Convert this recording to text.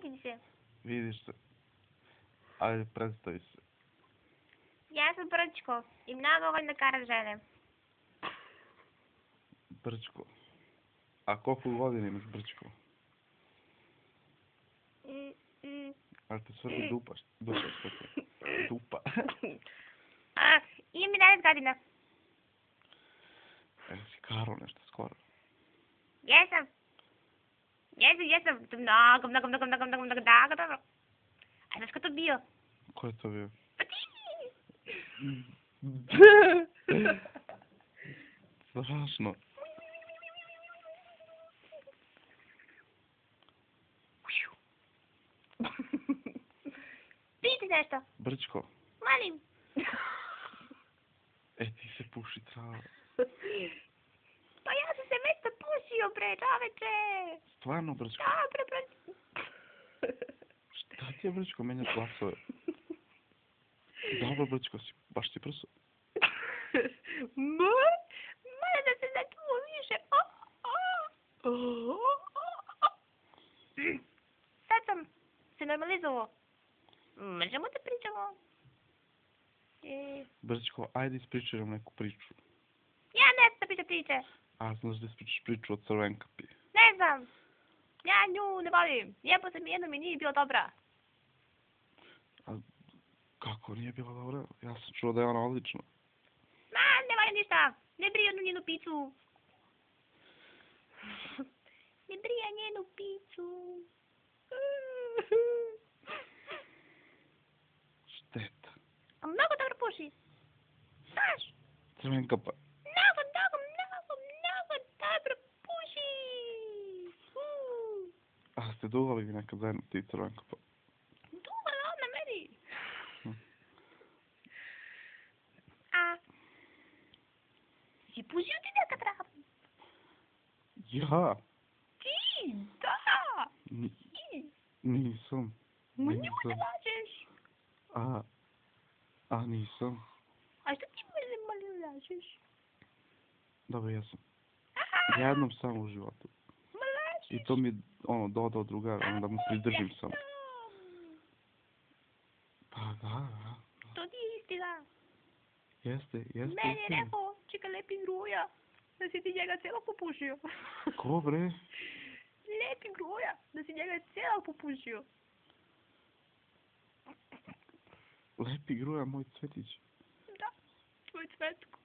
Vidi se. Vidiš se. Ajde, predstavi se. Ja sam Brčko i mnogo volim da karam žene. Brčko. A koliko godina imaš, Brčko? Ali te svrdi dupa što te? Dupa. Imam 11 godina. Si karo nešto skoro. Jesam. Mnogo dobro. A znaš ko to bio? Ko je to bio? Pa ti! Strašno. Piti nešto. Brčko. Molim. Ti se puši trava. Pa ja sam se već zapušio, bre, čoveče. Stvarno, Brčko? Dobro, bre. Šta ti je, Brčko, menjati glasove? Dobro, Brčko, baš si prso. Moram da se začuo više. Sad sam se normalizovao. Možemo da pričamo? Brčko, ajde ispričaj nam neku priču. Ja ne znam da pričam priče. A znaš da ispričaš priču o Crvenkapi? Ne znam. Ja nju ne volim. Jebo sam jednom i nije bila dobra. A kako nije bila dobra? Ja sam čuo da je ona odlična. Ne volim ništa. Ne brije onu njenu picu. Ne brije njenu picu. Šteta. A mnogo dobro puši. Znaš? Crvenkapa. Mnogo dobro puši. A ste duvali vi nekad zajedno ti Crvenkapa? Duvala ona meni. A si pušio ti nekad travu? Ja? Ti, da. Nisam. Ma njemu ne lažeš. A nisam. A što ti malo lažeš? Dobro, jesam. Jednom samo u životu. Ma lažeš. I to mi dodao drugar, da mu pridržim samo. Pa da. To nije istina. Jeste. Meni je rekao, čeka Lepi Gruja, da si ti njega cijelog popušio. Ko, bre? Lepi Gruja, da si njega cijelog popušio. Lepi Gruja, moj cvetić. Da, tvoj cvetko.